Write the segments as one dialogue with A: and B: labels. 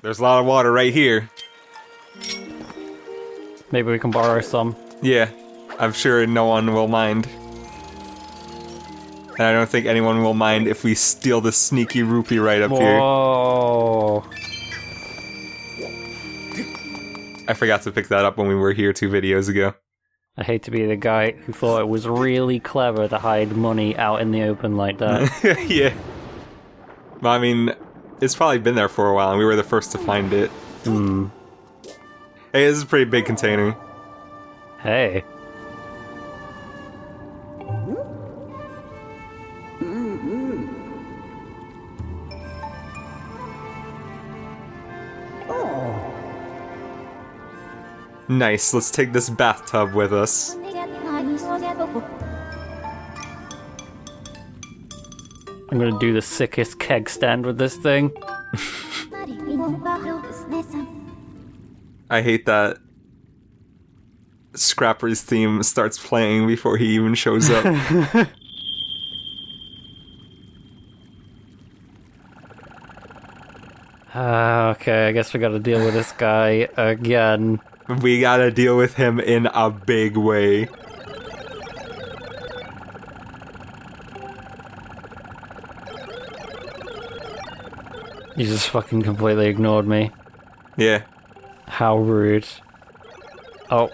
A: There's a lot of water right here.
B: Maybe we can borrow some.
A: Yeah, I'm sure no one will mind. And I don't think anyone will mind if we steal the sneaky rupee right up here.
B: Whoa.
A: I forgot to pick that up when we were here 2 videos ago.
B: I hate to be the guy who thought it was really clever to hide money out in the open like that.
A: Yeah. But I mean, it's probably been there for a while and we were the first to find it.
B: Hmm.
A: Hey, this is a pretty big container.
B: Hey.
A: Nice, let's take this bathtub with us.
B: I'm gonna do the sickest keg stand with this thing.
A: I hate that Scrapper's theme starts playing before he even shows up.
B: Okay, I guess we gotta deal with this guy again.
A: We gotta deal with him in a big way.
B: You just fucking completely ignored me.
A: Yeah.
B: How rude. Oh.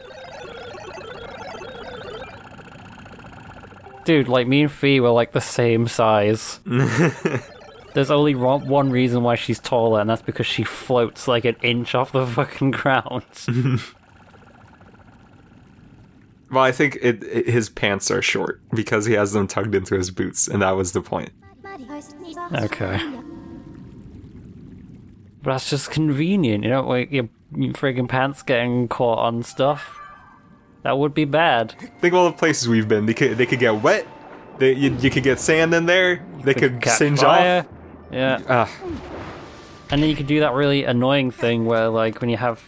B: Dude, like, me and Fee were like the same size. There's only one reason why she's taller, and that's because she floats like an inch off the fucking ground.
A: Well, I think his pants are short because he has them tugged into his boots, and that was the point.
B: Okay. But that's just convenient, you know, like your friggin' pants getting caught on stuff. That would be bad.
A: Think of all the places we've been. They could get wet. You could get sand in there. They could
B: catch
A: singe
B: fire.
A: off.
B: Yeah. And then you could do that really annoying thing where, like, when you have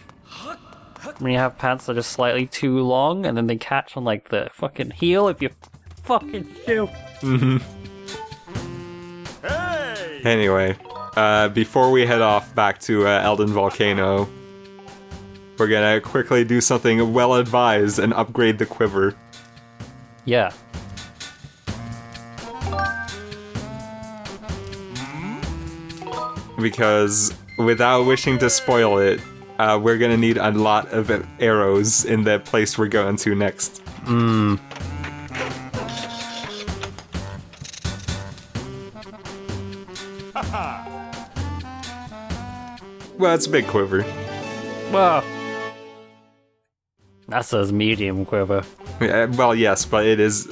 B: pants that are just slightly too long, and then they catch on like the fucking heel of your fucking shoe.
A: Mm-hmm.
C: Hey!
A: Anyway, before we head off back to Elden Volcano, we're gonna quickly do something well advised and upgrade the quiver.
B: Yeah.
A: Because without wishing to spoil it, we're gonna need a lot of arrows in the place we're going to next. Well, it's a big quiver.
B: Well, that says medium quiver.
A: Yeah, well, yes, but it is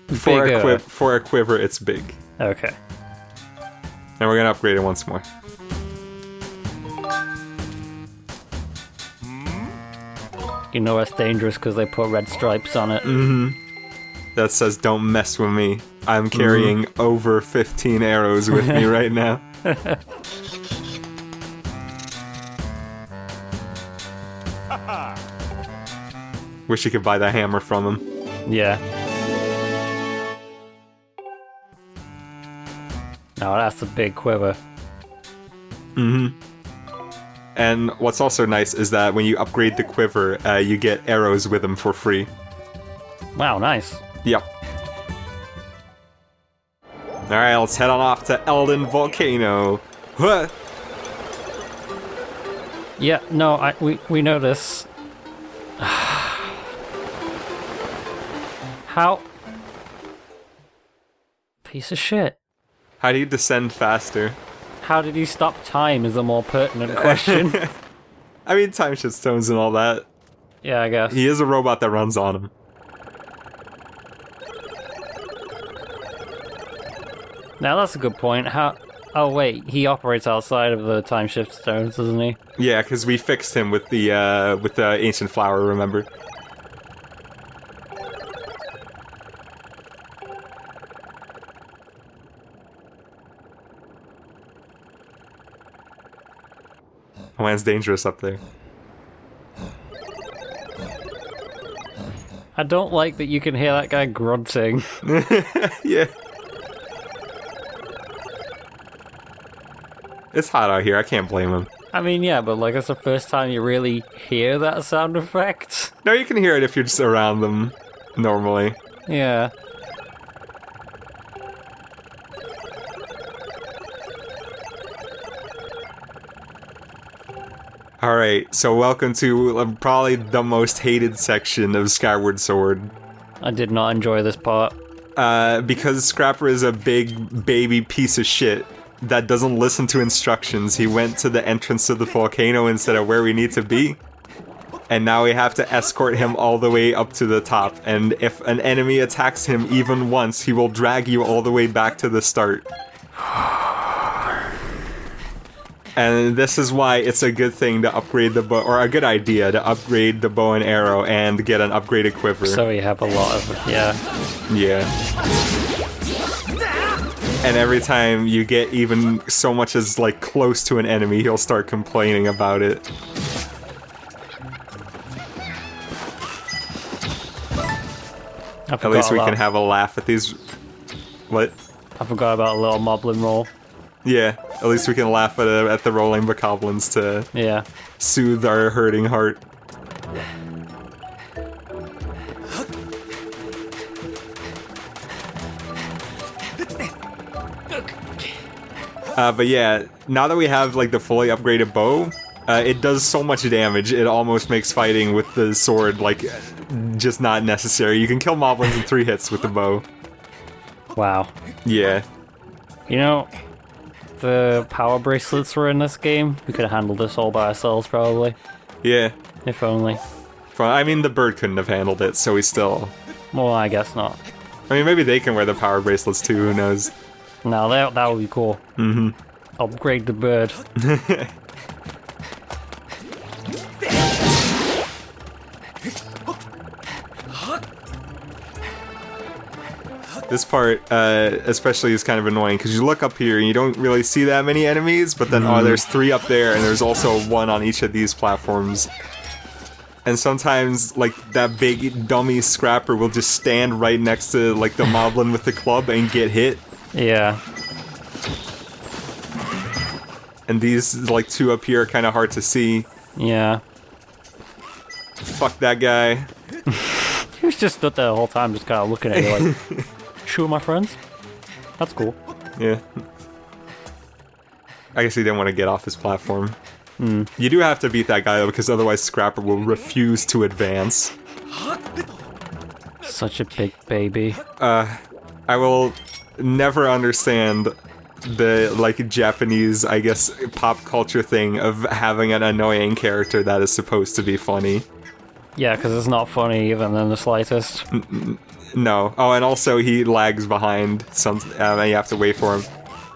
A: for a quiver. It's big,
B: Okay.
A: and we're gonna upgrade it once more.
B: You know that's dangerous because they put red stripes on it.
A: That says, "Don't mess with me." I'm carrying over 15 arrows with me right now. Wish you could buy the hammer from him.
B: Yeah. No, that's a big quiver.
A: And what's also nice is that when you upgrade the quiver, you get arrows with them for free.
B: Wow, nice.
A: Yep. Alright, let's head on off to Elden Volcano. Huh.
B: Yeah, no, we know this. How? Piece of shit.
A: How do you descend faster?
B: How did he stop time is a more pertinent question.
A: I mean, time shift stones and all that.
B: Yeah, I guess.
A: He is a robot that runs on him.
B: Now that's a good point. How? Oh wait, he operates outside of the time shift stones, doesn't he?
A: Yeah, because we fixed him with the ancient flower, remember? Oh, man, it's dangerous up there.
B: I don't like that you can hear that guy grunting.
A: Yeah. It's hot out here, I can't blame him.
B: I mean, yeah, but like, it's the first time you really hear that sound effect.
A: No, you can hear it if you're just around them normally.
B: Yeah.
A: Alright, so welcome to probably the most hated section of Skyward Sword.
B: I did not enjoy this part.
A: Because Scrapper is a big baby piece of shit that doesn't listen to instructions, he went to the entrance to the volcano instead of where we need to be. And now we have to escort him all the way up to the top, and if an enemy attacks him even once, he will drag you all the way back to the start. And this is why it's a good thing to upgrade the bow, or a good idea to upgrade the bow and arrow and get an upgraded quiver.
B: So you have a lot of, yeah.
A: Yeah. And every time you get even so much as like close to an enemy, he'll start complaining about it. At least we can have a laugh at these... What?
B: I forgot about a little moblin roll.
A: Yeah, at least we can laugh at the rolling bokoblins to soothe our hurting heart. But yeah, now that we have like the fully upgraded bow, it does so much damage, it almost makes fighting with the sword like just not necessary. You can kill moblins in 3 hits with the bow.
B: Wow.
A: Yeah.
B: You know, the power bracelets were in this game. We could have handled this all by ourselves, probably.
A: Yeah.
B: If only.
A: I mean, the bird couldn't have handled it, so we still...
B: Well, I guess not.
A: I mean, maybe they can wear the power bracelets too, who knows?
B: No, that would be cool.
A: Mm-hmm.
B: Upgrade the bird.
A: This part, especially, is kind of annoying, because you look up here and you don't really see that many enemies, but then, oh, there's 3 up there, and there's also 1 on each of these platforms. And sometimes, like, that big dummy Scrapper will just stand right next to, like, the moblin with the club and get hit.
B: Yeah.
A: And these, like, 2 up here are kind of hard to see.
B: Yeah.
A: Fuck that guy.
B: He was just stood there the whole time, just kind of looking at you like, "Sure, my friends? That's cool."
A: Yeah. I guess he didn't want to get off his platform.
B: Mm.
A: You do have to beat that guy, though, because otherwise Scrapper will refuse to advance.
B: Such a big baby.
A: I will never understand the, like, Japanese, I guess, pop culture thing of having an annoying character that is supposed to be funny.
B: Yeah, because it's not funny even in the slightest.
A: No. Oh, and also he lags behind, and you have to wait for him.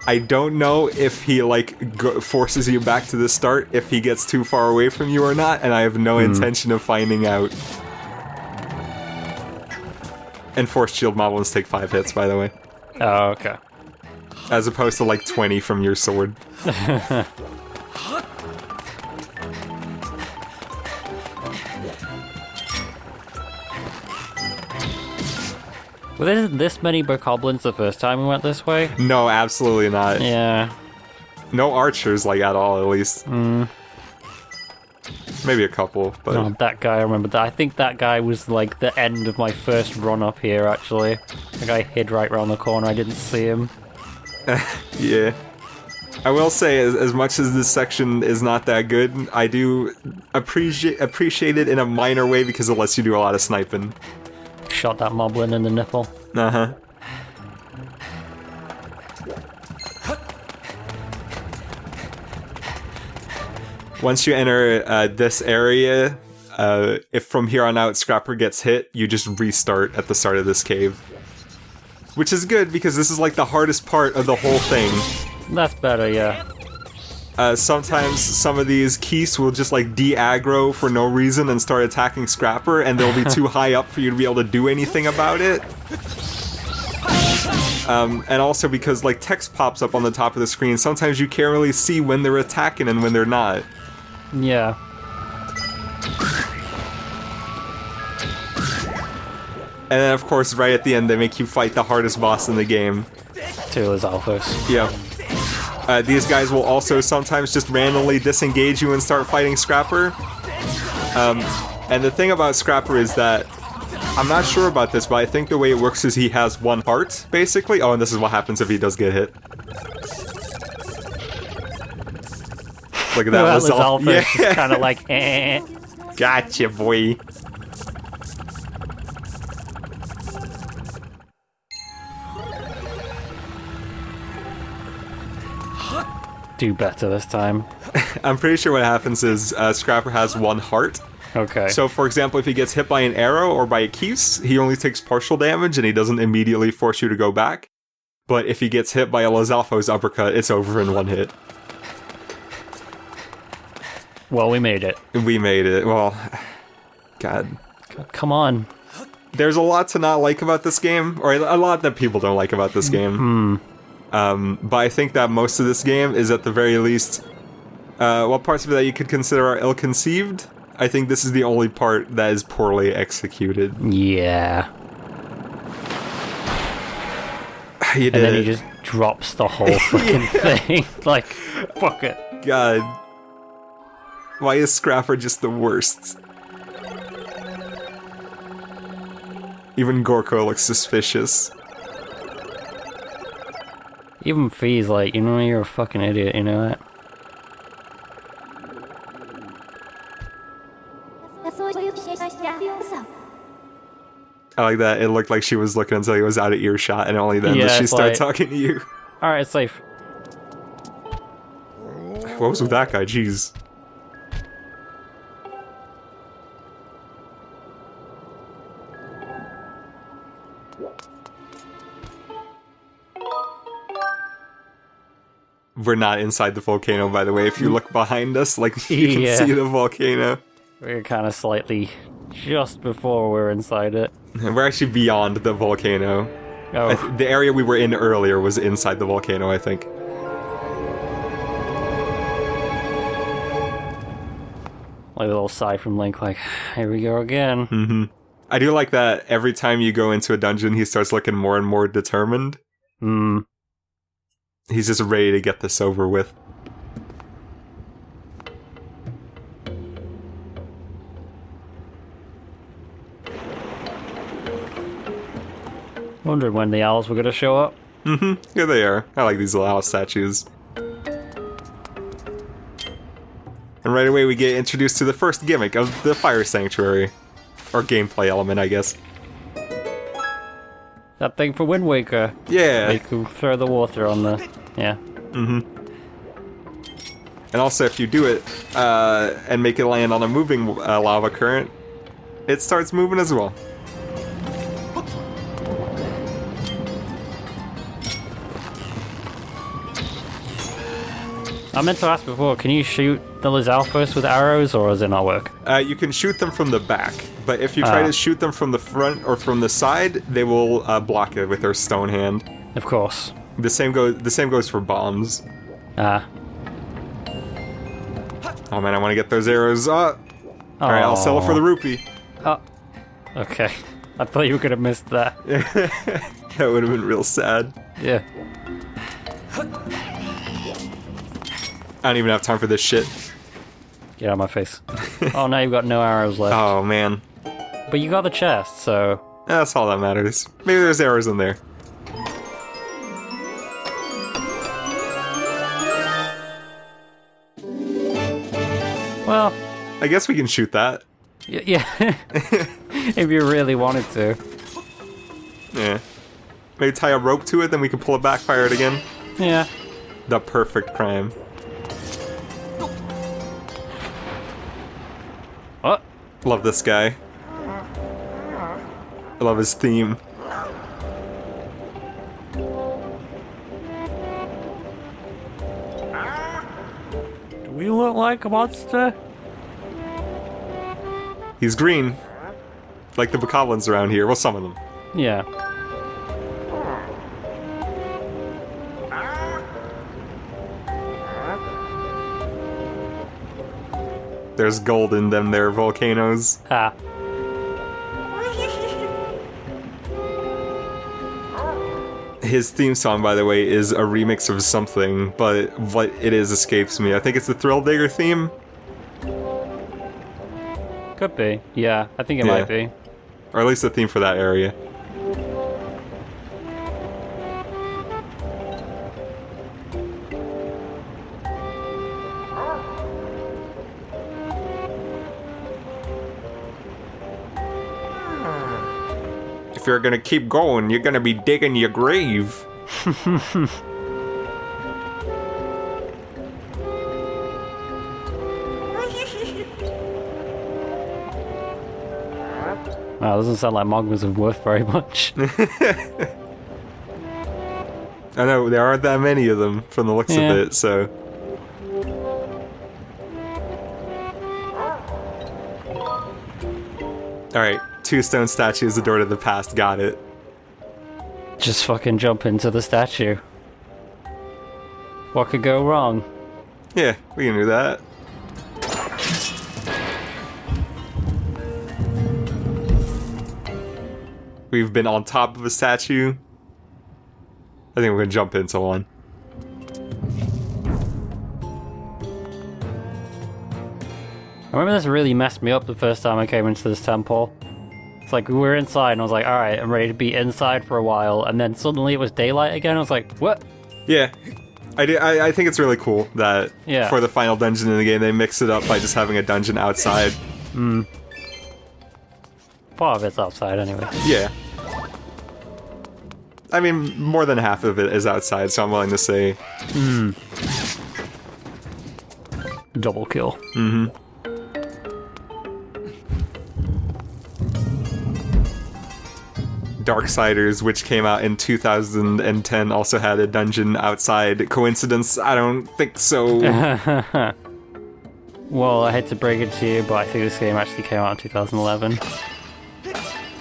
A: I don't know if he, like, forces you back to the start if he gets too far away from you or not, and I have no intention of finding out. And Force Shield moblins take 5 hits, by the way.
B: Oh, okay.
A: As opposed to, like, 20 from your sword.
B: Were there this many bokoblins the first time we went this way?
A: No, absolutely not.
B: Yeah.
A: No archers, like, at all, at least. Maybe a couple, but...
B: Oh, that guy, I remember that. I think that guy was, like, the end of my first run up here, actually. The guy hid right around the corner, I didn't see him.
A: Yeah. I will say, as much as this section is not that good, I do appreciate it in a minor way because it lets you do a lot of sniping.
B: Shot that moblin in the nipple.
A: Uh-huh. Once you enter this area, if from here on out Scrapper gets hit, you just restart at the start of this cave. Which is good, because this is like the hardest part of the whole thing.
B: That's better, yeah.
A: Sometimes some of these Keese will just like de-aggro for no reason and start attacking Scrapper, and they'll be too high up for you to be able to do anything about it. And also because like text pops up on the top of the screen, sometimes you can't really see when they're attacking and when they're not.
B: Yeah.
A: And then of course right at the end they make you fight the hardest boss in the game.
B: Two is Alphas.
A: Yep. These guys will also sometimes just randomly disengage you and start fighting Scrapper. And the thing about Scrapper is that, I'm not sure about this, but I think the way it works is he has one heart, basically. Oh, and this is what happens if he does get hit. Look at that.
B: Lizalfa
A: Yeah.
B: is just kind of like, eh.
A: Gotcha, boy.
B: Do better this time.
A: I'm pretty sure what happens is Scrapper has one heart.
B: Okay.
A: So, for example, if he gets hit by an arrow or by a keys, he only takes partial damage and he doesn't immediately force you to go back. But if he gets hit by a Lizalfo's uppercut, it's over in one hit.
B: Well, we made it.
A: We made it. Well, God.
B: Come on.
A: There's a lot to not like about this game, or a lot that people don't like about this game. But I think that most of this game is at the very least, what parts of it that you could consider are ill-conceived. I think this is the only part that is poorly executed.
B: Yeah.
A: You did
B: And then
A: it.
B: he just drops the whole fucking thing. Like, fuck it.
A: God. Why is Scrapper just the worst? Even Gorko looks suspicious.
B: Even Fee's like, you know, you're a fucking idiot, you know that?
A: I like that. It looked like she was looking until he was out of earshot, and only then
B: Yeah,
A: does she
B: it's
A: start
B: like-
A: talking to you.
B: Alright, it's safe.
A: What was with that guy? Jeez. We're not inside the volcano, by the way. If you look behind us, like, you can
B: Yeah.
A: see the volcano.
B: We're kind of slightly just before we're inside it.
A: And we're actually beyond the volcano.
B: Oh,
A: The area we were in earlier was inside the volcano, I think.
B: like a little sigh from Link, like, here we go again.
A: I do like that every time you go into a dungeon, he starts looking more and more determined. He's just ready to get this over with.
B: Wondered when the owls were gonna show up.
A: Here they are. I like these little owl statues. And right away we get introduced to the first gimmick of the Fire Sanctuary. Or gameplay element, I guess.
B: That thing for Wind Waker.
A: Yeah.
B: They could throw the water on the... Yeah.
A: And also, if you do it, and make it land on a moving lava current, it starts moving as well.
B: I meant to ask before, can you shoot the Lizalfos with arrows, or does it not work?
A: You can shoot them from the back, but if you try to shoot them from the front or from the side, they will block it with their stone hand.
B: Of course.
A: The same goes for bombs.
B: Ah.
A: Oh man, I want to get those arrows. Alright, I'll sell it for the rupee.
B: Oh. Okay. I thought you could have missed that.
A: That would have been real sad.
B: Yeah.
A: I don't even have time for this shit.
B: Get out of my face. Oh, now you've got no arrows left.
A: Oh man.
B: But you got the chest, so...
A: That's all that matters. Maybe there's arrows in there.
B: Well,
A: I guess we can shoot that.
B: yeah. If you really wanted to.
A: Yeah. Maybe tie a rope to it, then we can pull it back, fire it again.
B: Yeah.
A: The perfect crime.
B: What?
A: Love this guy. I love his theme.
B: Do we look like a monster?
A: He's green. Like the bokoblins around here. Well, some of them.
B: Yeah.
A: There's gold in them there volcanoes. His theme song, by the way, is a remix of something, but what it is escapes me. I think it's the Thrill Digger theme.
B: Could be. Yeah, I think it might be.
A: Or at least the theme for that area. If you're gonna keep going, you're gonna be digging your grave.
B: Wow, doesn't sound like Mogmas are worth very much.
A: I know, there aren't that many of them from the looks of it, so... Alright, 2 stone statues, the door to the past, got it.
B: Just fucking jump into the statue. What could go wrong?
A: Yeah, we can do that. We've been on top of a statue. I think we're gonna jump into one.
B: I remember this really messed me up the first time I came into this temple. It's like we were inside and I was like, alright, I'm ready to be inside for a while, and then suddenly it was daylight again. I was like, what?
A: Yeah. I think it's really cool that for the final dungeon in the game, they mix it up by just having a dungeon outside.
B: Part of it's outside anyway.
A: Yeah. I mean, more than half of it is outside, so I'm willing to say.
B: Double kill.
A: Darksiders, which came out in 2010, also had a dungeon outside. Coincidence? I don't think so.
B: Well, I hate to break it to you, but I think this game actually came out in 2011.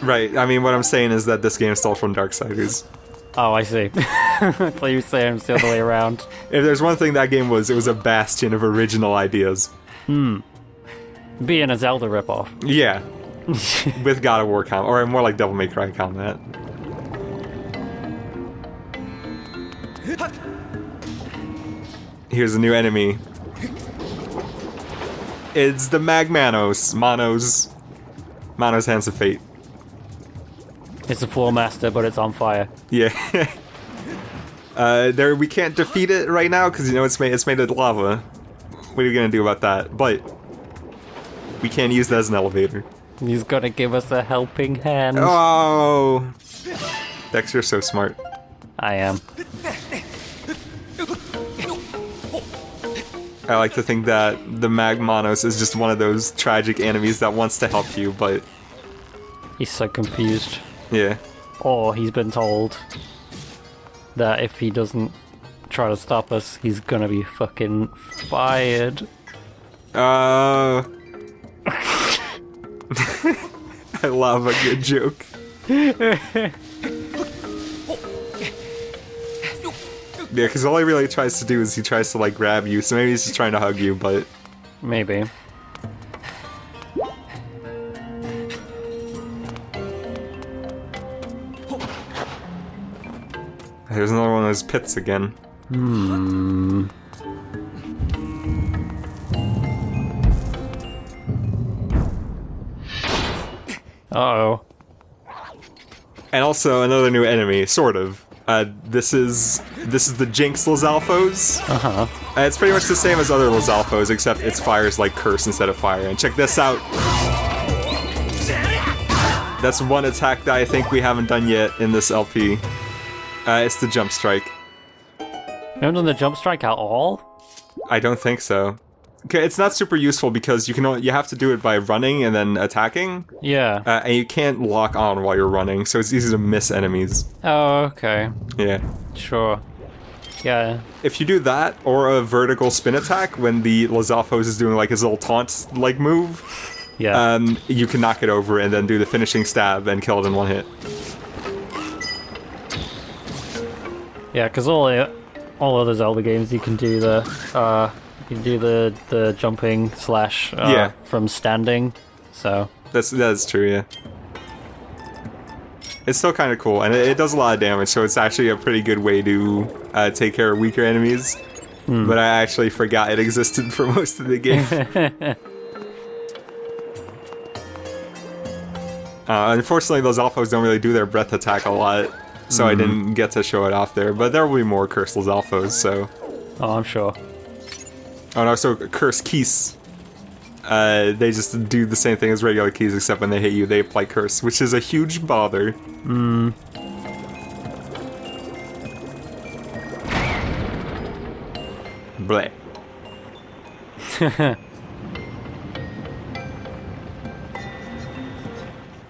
A: Right, I mean, what I'm saying is that this game stole from Darksiders.
B: Oh, I see. I thought you were saying it's the other way around.
A: If there's one thing that game was, it was a bastion of original ideas.
B: Being a Zelda ripoff.
A: Yeah. With God of War combat, or more like Devil May Cry combat. Here's a new enemy. It's the Magmanos. Manos Hands of Fate.
B: It's a Floor Master, but it's on fire.
A: Yeah. We can't defeat it right now because it's made of lava. What are you gonna do about that? But we can use that as an elevator.
B: He's gonna give us a helping hand.
A: Oh, Dex, you're so smart.
B: I am.
A: I like to think that the Magmanos is just one of those tragic enemies that wants to help you, but
B: He's so confused.
A: yeah.
B: Or he's been told that if he doesn't try to stop us, he's gonna be fucking fired.
A: I love a good joke. Yeah, because all he really tries to do is he tries to, like, grab you, so maybe he's just trying to hug you, but...
B: Maybe.
A: There's another one of those pits again.
B: Uh-oh.
A: And also another new enemy, sort of. This is the Jinx Lizalfos. It's pretty much the same as other Lizalfos, except its fires like curse instead of fire. And check this out. That's one attack that I think we haven't done yet in this LP. It's the jump strike.
B: You haven't done the jump strike at all?
A: I don't think so. Okay, it's not super useful because you have to do it by running and then attacking.
B: Yeah.
A: And you can't lock on while you're running, so it's easy to miss enemies.
B: Oh, okay.
A: Yeah.
B: Sure. Yeah.
A: If you do that, or a vertical spin attack when the Lizalfos is doing like his little taunt-like move,
B: Yeah.
A: you can knock it over and then do the finishing stab and kill it in one hit.
B: Yeah, because all other Zelda games you can do the jumping slash from standing. So
A: That's true, yeah. It's still kind of cool, and it does a lot of damage, so it's actually a pretty good way to take care of weaker enemies. But I actually forgot it existed for most of the game. Unfortunately, those alphas don't really do their breath attack a lot, so I didn't get to show it off there. But there will be more Cursel's alphas, so...
B: Oh, I'm sure.
A: Oh no, so Curse Keys. They just do the same thing as regular keys, except when they hit you, they apply Curse, which is a huge bother. Bleh.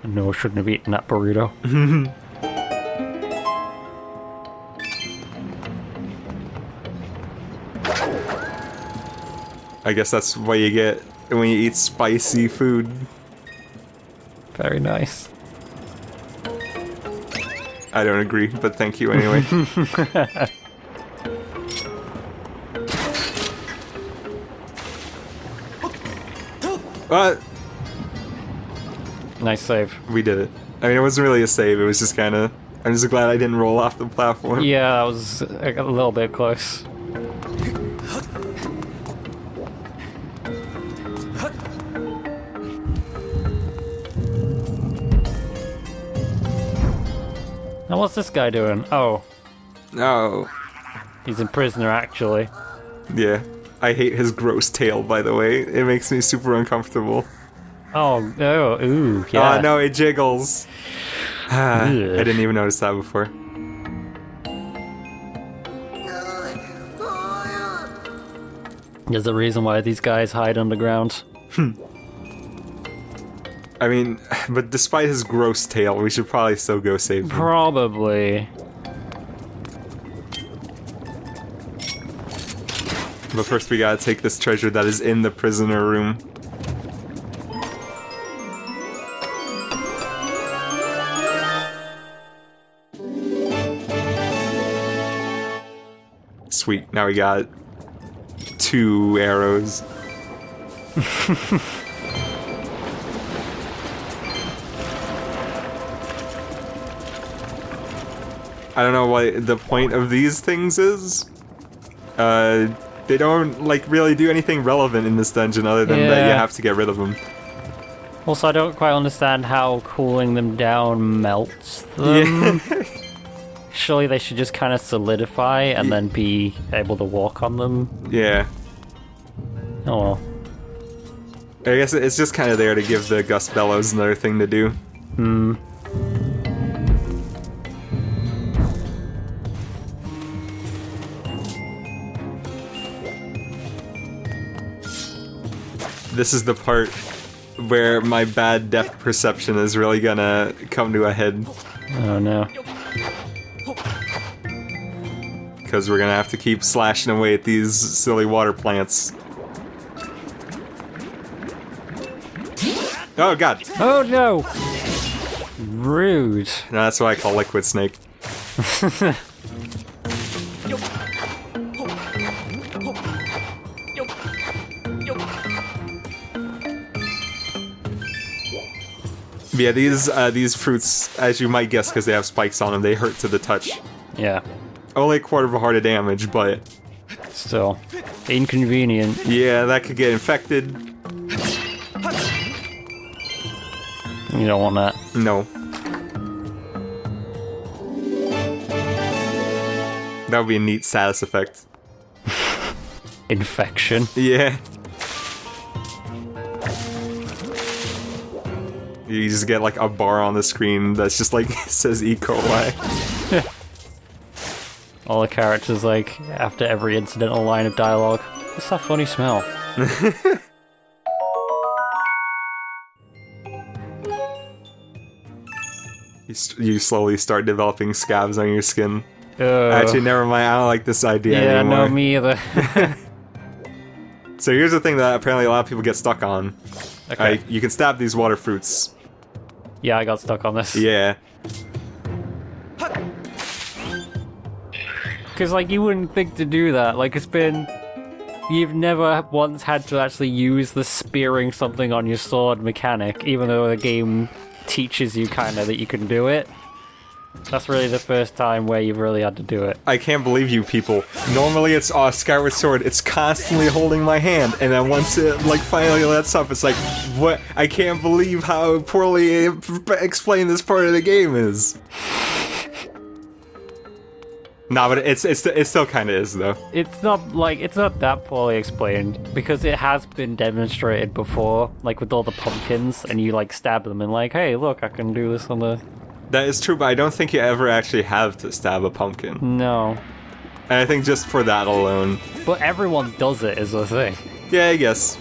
B: No, I shouldn't have eaten that burrito.
A: I guess that's what you get when you eat spicy food.
B: Very nice.
A: I don't agree, but thank you anyway. What?
B: Nice save.
A: We did it. I mean, it wasn't really a save, it was just kind of... I'm just glad I didn't roll off the platform.
B: Yeah, that was a little bit close. Now what's this guy doing? Oh,
A: No.
B: he's a prisoner actually.
A: Yeah. I hate his gross tail, by the way. It makes me super uncomfortable.
B: Oh, ooh, yeah.
A: Oh, no, it jiggles. I
B: Ugh.
A: didn't even notice that before.
B: There's a reason why these guys hide underground.
A: I mean, but despite his gross tail, we should probably still go save him.
B: Probably.
A: But first we gotta take this treasure that is in the prisoner room. Sweet, now we got 2 arrows. I don't know what the point of these things is. They don't, like, really do anything relevant in this dungeon other than that you
B: Yeah.
A: have to get rid of them.
B: Also, I don't quite understand how cooling them down melts them.
A: Yeah.
B: Surely they should just kind of solidify and then be able to walk on them.
A: Yeah.
B: Oh well.
A: I guess it's just kind of there to give the gust bellows another thing to do. This is the part where my bad depth perception is really gonna come to a head.
B: Oh no.
A: Because we're gonna have to keep slashing away at these silly water plants. Oh god!
B: Oh no! Rude.
A: No, that's what I call liquid snake. Yeah, these fruits, as you might guess because they have spikes on them, they hurt to the touch.
B: Yeah.
A: Only a quarter of a heart of damage, but...
B: Still. Inconvenient.
A: yeah, that could get infected.
B: You don't want that.
A: No. That would be a neat status effect.
B: Infection.
A: Yeah. You just get like a bar on the screen that's just like says E. coli.
B: All the characters, like, after every incidental line of dialogue. What's that funny smell?
A: You slowly start developing scabs on your skin.
B: Ugh.
A: Actually, never mind. I don't like this idea
B: Yeah,
A: anymore.
B: no, me either.
A: So here's the thing that apparently a lot of people get stuck on.
B: Okay.
A: You can stab these water fruits.
B: Yeah, I got stuck on this.
A: Yeah.
B: Because, like, you wouldn't think to do that. Like, it's been... You've never once had to actually use the spearing something on your sword mechanic, even though the game teaches you kind of that you can do it. That's really the first time where you've really had to do it.
A: I can't believe you people. Normally it's Skyward Sword, it's constantly holding my hand, and then once it like finally lets up, it's like, what? I can't believe how poorly explained this part of the game is. Nah, but it still kind of is though.
B: It's not that poorly explained because it has been demonstrated before, like with all the pumpkins, and you like stab them and like, hey, look, I can do this on the.
A: That is true, but I don't think you ever actually have to stab a pumpkin.
B: No.
A: And I think just for that alone.
B: But everyone does it, is the thing.
A: Yeah, I guess.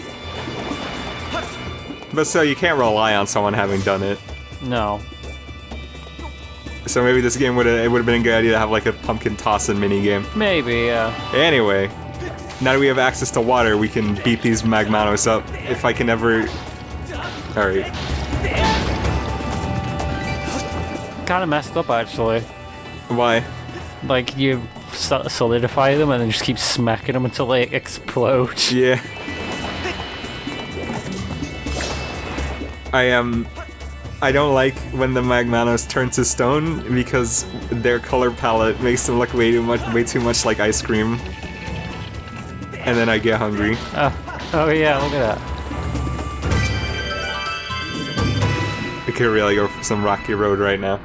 A: But still, you can't rely on someone having done it.
B: No.
A: So maybe this game would have been a good idea to have like a pumpkin toss-in minigame.
B: Maybe, yeah.
A: Anyway, now that we have access to water, we can beat these Magmanos up. If I can ever... Alright.
B: Kind of messed up, actually.
A: Why?
B: Like, you solidify them and then just keep smacking them until they explode.
A: Yeah. I don't like when the Magmanos turn to stone because their color palette makes them look way too much like ice cream. And then I get hungry.
B: Oh yeah, look at that.
A: We could really go for some rocky road right now.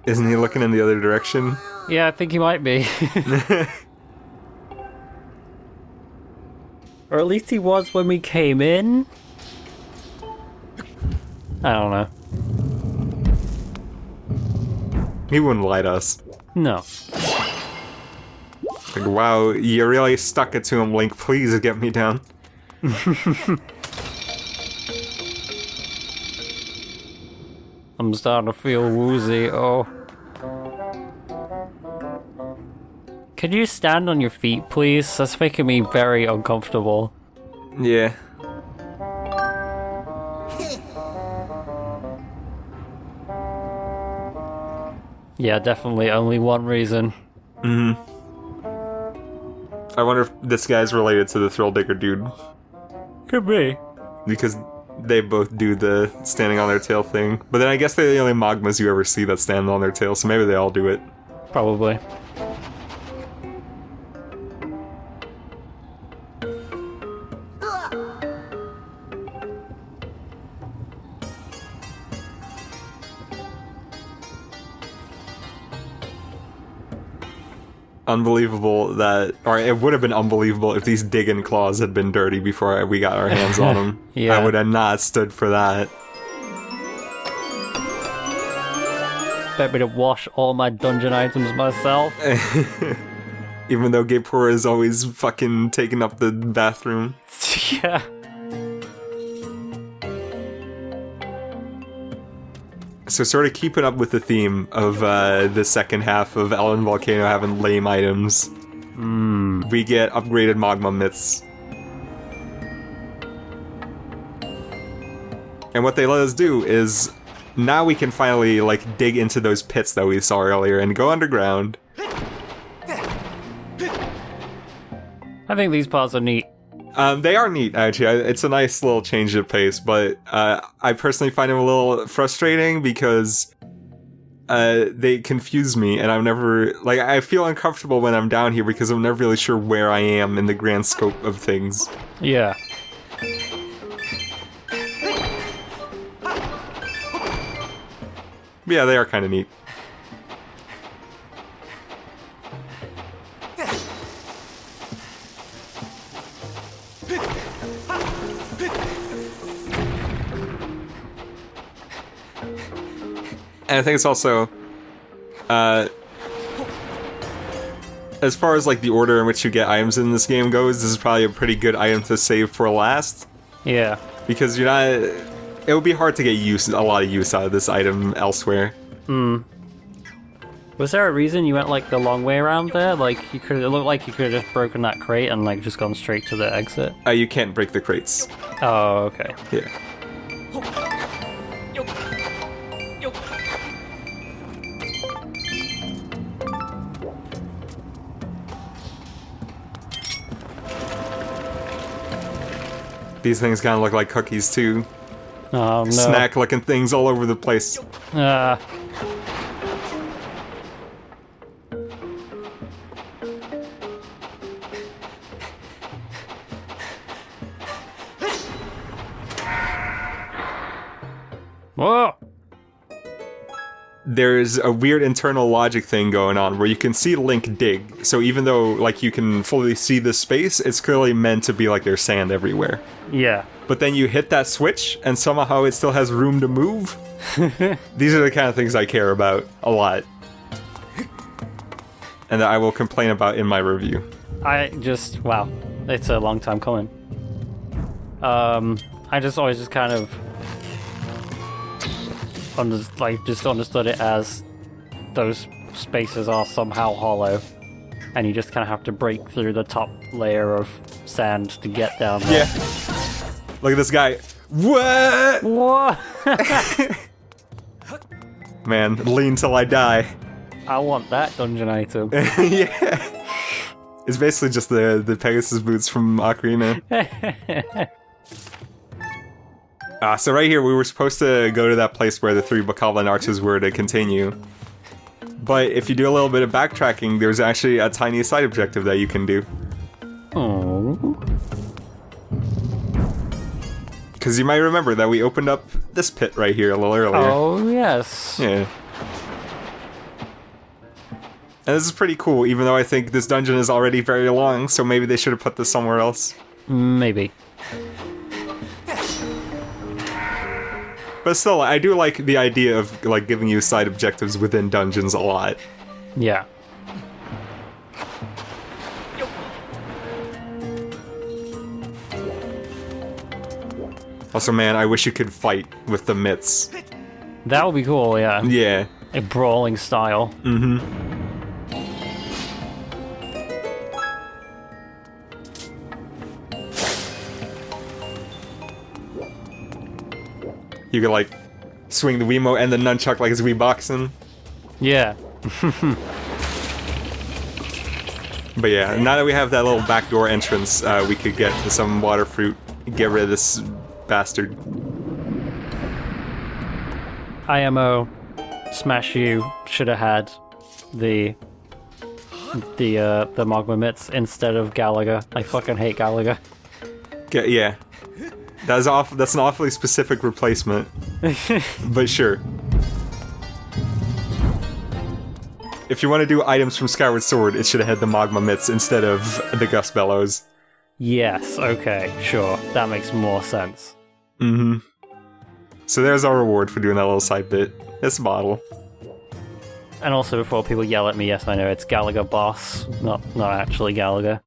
A: Isn't he looking in the other direction?
B: Yeah, I think he might be. Or at least he was when we came in. I don't know.
A: He wouldn't lie to us.
B: No.
A: Like, wow, you really stuck it to him, Link. Please get me down.
B: I'm starting to feel woozy. Oh. Can you stand on your feet, please? That's making me very uncomfortable.
A: Yeah.
B: Yeah, definitely only one reason.
A: Mm-hmm. I wonder if this guy's related to the Thrill Digger dude.
B: Could be.
A: Because they both do the standing on their tail thing. But then I guess they're the only Magmas you ever see that stand on their tail, so maybe they all do it.
B: Probably.
A: Unbelievable that, or it would have been unbelievable if these digging claws had been dirty before we got our hands on them.
B: Yeah.
A: I would have not stood for that.
B: Bet me to wash all my dungeon items myself.
A: Even though Gapura is always fucking taking up the bathroom.
B: Yeah.
A: So sort of keeping up with the theme of the second half of Ellen Volcano having lame items, we get upgraded magma myths. And what they let us do is, now we can finally like dig into those pits that we saw earlier and go underground.
B: I think these parts are neat.
A: They are neat, actually. It's a nice little change of pace, but I personally find them a little frustrating because they confuse me, and I'm never... Like, I feel uncomfortable when I'm down here because I'm never really sure where I am in the grand scope of things.
B: Yeah.
A: But yeah, they are kind of neat. And I think it's also, as far as like the order in which you get items in this game goes, this is probably a pretty good item to save for last.
B: Yeah.
A: Because you're not, it would be hard to get a lot of use out of this item elsewhere.
B: Was there a reason you went like the long way around there? Like it looked like you could have just broken that crate and like just gone straight to the exit.
A: You can't break the crates.
B: Oh, okay.
A: Yeah. These things kind of look like cookies too.
B: Oh no.
A: Snack-looking things all over the place.
B: Whoa!
A: There's a weird internal logic thing going on where you can see Link dig. So even though like you can fully see the space, it's clearly meant to be like there's sand everywhere.
B: Yeah.
A: But then you hit that switch and somehow it still has room to move. These are the kind of things I care about a lot. And that I will complain about in my review.
B: Wow, it's a long time coming. I just always just kind of understood it as those spaces are somehow hollow, and you just kind of have to break through the top layer of sand to get down there.
A: Yeah. Look at this guy. What?
B: What?
A: Man, lean till I die.
B: I want that dungeon item.
A: Yeah. It's basically just the Pegasus boots from Ocarina. So right here, we were supposed to go to that place where the 3 Bokoblin arches were to continue. But if you do a little bit of backtracking, there's actually a tiny side objective that you can do.
B: Oh.
A: Because you might remember that we opened up this pit right here a little earlier.
B: Oh, yes.
A: Yeah. And this is pretty cool, even though I think this dungeon is already very long, so maybe they should have put this somewhere else.
B: Maybe.
A: But still, I do like the idea of like giving you side objectives within dungeons a lot.
B: Yeah.
A: Also, man, I wish you could fight with the mitts.
B: That would be cool, yeah.
A: Yeah.
B: A brawling style.
A: Mm-hmm. You could, like, swing the Wiimote and the nunchuck like it's Wii boxing.
B: Yeah.
A: But yeah, now that we have that little backdoor entrance, we could get some water fruit, get rid of this bastard.
B: IMO Smash U should have had the Magma Mitts instead of Galaga. I fucking hate Galaga.
A: Yeah. That's an awfully specific replacement. But sure. If you want to do items from Skyward Sword, it should have had the Magma Mitts instead of the Gust Bellows.
B: Yes, okay, sure. That makes more sense.
A: Mm-hmm. So there's our reward for doing that little side bit. It's a bottle.
B: And also, before people yell at me, yes, I know, it's Galaga Boss, not actually Galaga.